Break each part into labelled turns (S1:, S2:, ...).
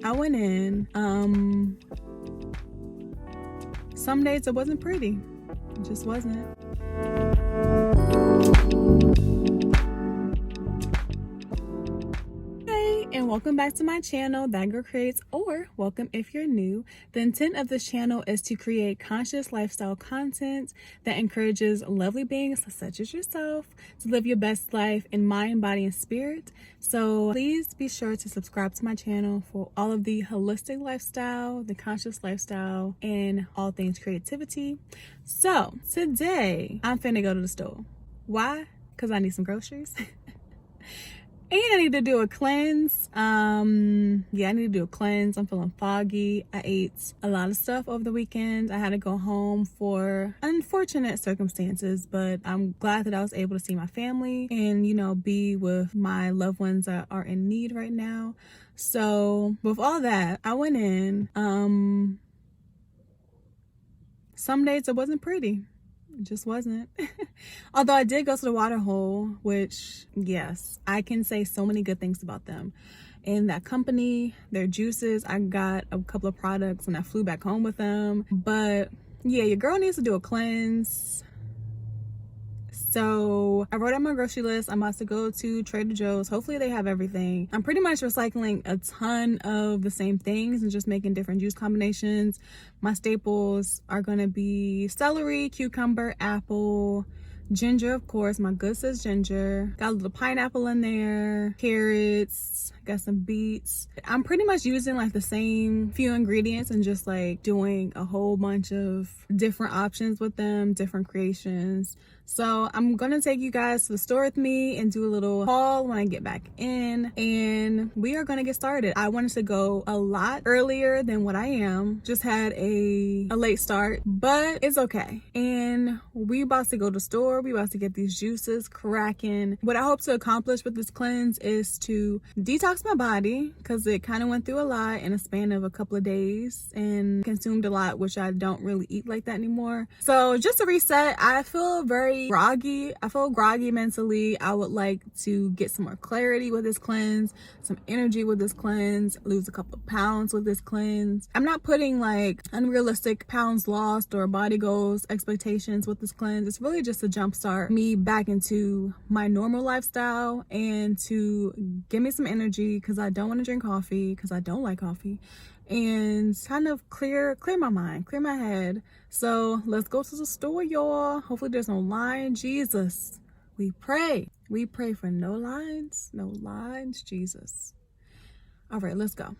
S1: I went in. Some days it wasn't pretty. It just wasn't. Hey, and welcome back to my channel, That Girl Creates, or welcome if you're new. The intent of this channel is to create conscious lifestyle content that encourages lovely beings such as yourself to live your best life in mind, body, and spirit. So please be sure to subscribe to my channel for all of the holistic lifestyle, the conscious lifestyle, and all things creativity. So today I'm finna go to the store. Why? Because I need some groceries. And I need to do a cleanse. I need to do a cleanse. I'm feeling foggy. I ate a lot of stuff over the weekend. I had to go home for unfortunate circumstances, but I'm glad that I was able to see my family and, be with my loved ones that are in need right now. So with all that, I went in. Some days it wasn't pretty. It just wasn't. Although I did go to the water hole, which, yes, I can say so many good things about them. And that company, their juices, I got a couple of products and I flew back home with them. But yeah, your girl needs to do a cleanse. So I wrote out my grocery list. I'm about to go to Trader Joe's. Hopefully they have everything. I'm pretty much recycling a ton of the same things and just making different juice combinations. My staples are gonna be celery, cucumber, apple, ginger, of course. My good says ginger. Got a little pineapple in there, carrots, got some beets. I'm pretty much using like the same few ingredients and just like doing a whole bunch of different options with them, different creations. So I'm gonna take you guys to the store with me and do a little haul when I get back in, and we are gonna get started. I wanted to go a lot earlier than what I am. Just had a late start, but it's okay. And we about to go to the store. We about to get these juices cracking. What I hope to accomplish with this cleanse is to detox my body, because it kind of went through a lot in a span of a couple of days and consumed a lot, which I don't really eat like that anymore. So just to reset, I feel very groggy. I feel groggy mentally. I would like to get some more clarity with this cleanse, some energy with this cleanse, lose a couple of pounds with this cleanse. I'm not putting like unrealistic pounds lost or body goals expectations with this cleanse. It's really just to jumpstart me back into my normal lifestyle and to give me some energy, because I don't want to drink coffee, because I don't like coffee, and kind of clear my mind, clear my head. So let's go to the store, y'all. Hopefully there's no line. Jesus, we pray for no lines, Jesus. All right, let's go.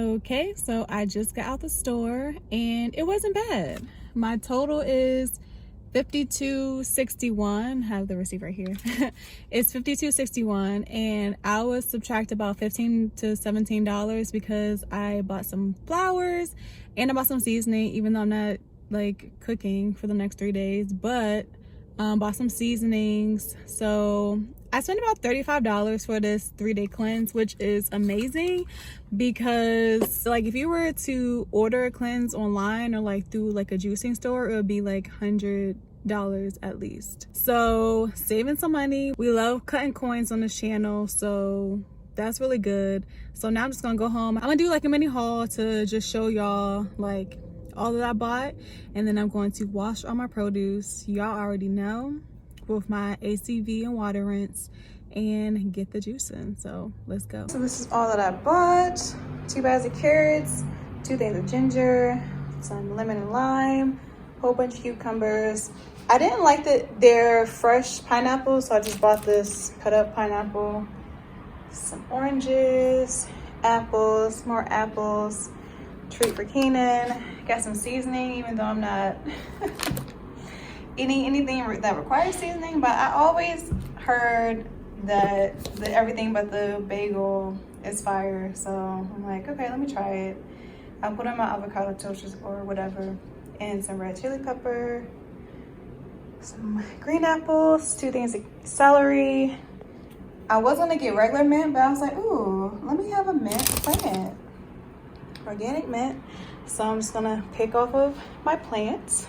S1: Okay, so I just got out the store and it wasn't bad. My total is $52.61. Have the receipt right here. It's $52.61, and I would subtract about $15 to $17 because I bought some flowers and I bought some seasoning, even though I'm not like cooking for the next 3 days, but bought some seasonings. So I spent about $35 for this 3-day cleanse, which is amazing, because like if you were to order a cleanse online or like through like a juicing store, it would be like $100 at least. So saving some money. We love cutting coins on this channel, so that's really good. So now I'm just gonna go home. I'm gonna do like a mini haul to just show y'all like all that I bought, and then I'm going to wash all my produce, y'all already know, with my ACV and water rinse, and get the juice in. So let's go. So this is all that I bought: 2 bags of carrots, 2 things of ginger, some lemon and lime, whole bunch of cucumbers. I didn't like their fresh pineapple, so I just bought this cut up pineapple, some oranges, apples, more apples, treat for Keenan. Got some seasoning, even though I'm not eating anything that requires seasoning, but I always heard that everything but the bagel it's fire. So I'm like, okay, let me try it. I put in my avocado toast or whatever, and some red chili pepper, some green apples, 2 things of celery. I was gonna get regular mint, but I was like, ooh, let me have a mint plant, organic mint. So I'm just gonna pick off of my plants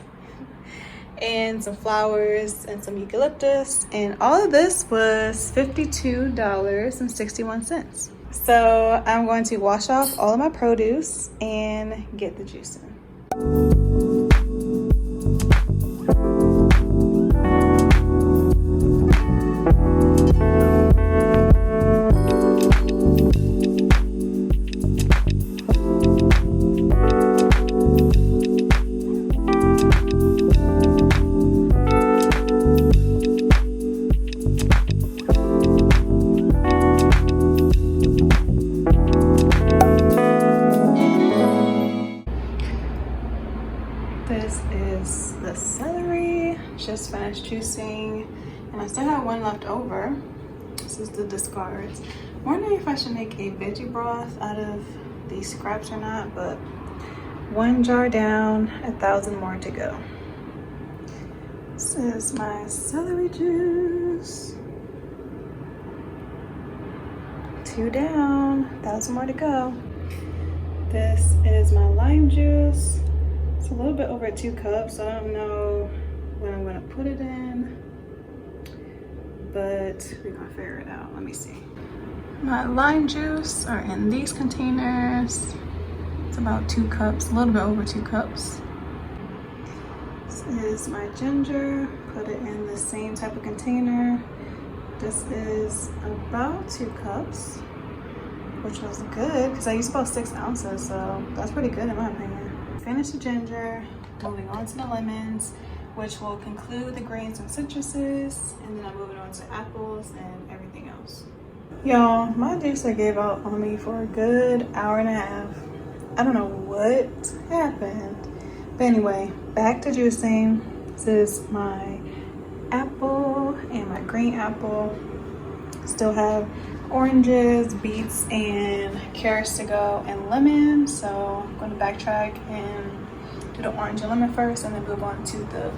S1: and some flowers and some eucalyptus, and all of this was $52.61. So I'm going to wash off all of my produce and get the juice in. This is the celery, just finished juicing, and I still have one left over. This is the discards. I'm wondering if I should make a veggie broth out of these scraps or not, but 1 jar down, 1,000 more to go. This is my celery juice. 2 down, 1,000 more to go. This is my lime juice. It's a little bit over 2 cups, so I don't know when I'm gonna put it in, but we're gonna figure it out. Let me see. My lime juice are in these containers. It's about 2 cups, a little bit over 2 cups. This is my ginger. Put it in the same type of container. This is about 2 cups, which was good because I used about 6 ounces, so that's pretty good in my opinion. Finish the ginger, moving on to the lemons, which will conclude the greens and citruses, and then I'm moving on to apples and everything else. Y'all, my juicer gave out on me for a good hour and a half. I don't know what happened, but anyway, back to juicing. This is my apple and my green apple. Still have oranges, beets, and carrots to go, and lemon. So I'm going to backtrack and do the orange and lemon first, and then move on to the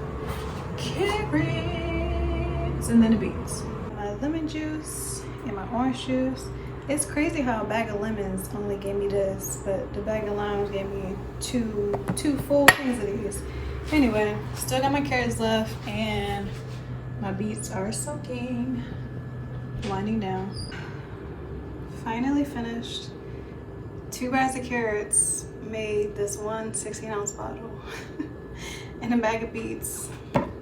S1: carrots and then the beets. My lemon juice and my orange juice. It's crazy how a bag of lemons only gave me this, but the bag of limes gave me two full things of these. Anyway, still got my carrots left, and my beets are soaking, winding down. Finally finished. 2 bags of carrots made this one 16-ounce bottle. And a bag of beets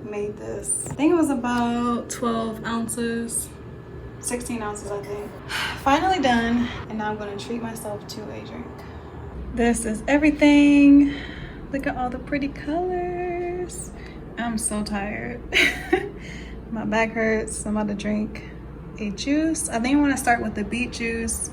S1: made this. I think it was about 12 ounces, 16 ounces I think. Finally done, and now I'm gonna treat myself to a drink. This is everything. Look at all the pretty colors. I'm so tired. My back hurts. I'm about to drink a juice. I think I want to start with the beet juice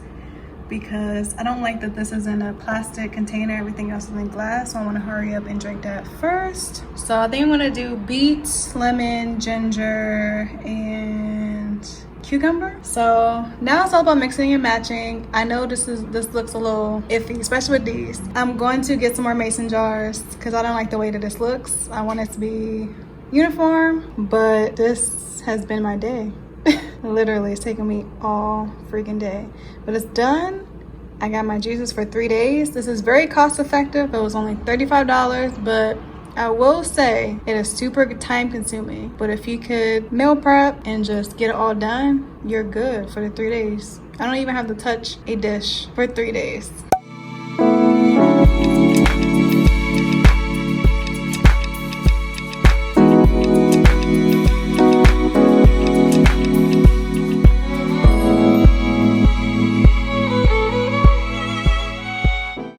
S1: because I don't like that this is in a plastic container. Everything else is in glass, so I want to hurry up and drink that first. So I think I'm going to do beets, lemon, ginger, and cucumber. So now it's all about mixing and matching. I know this looks a little iffy, especially with these. I'm going to get some more mason jars because I don't like the way that this looks. I want it to be uniform, but this has been my day. Literally, it's taken me all freaking day, but it's done. I got my juices for 3 days. This is very cost effective. It was only $35, but I will say it is super time consuming. But if you could meal prep and just get it all done, you're good for the 3 days. I don't even have to touch a dish for 3 days.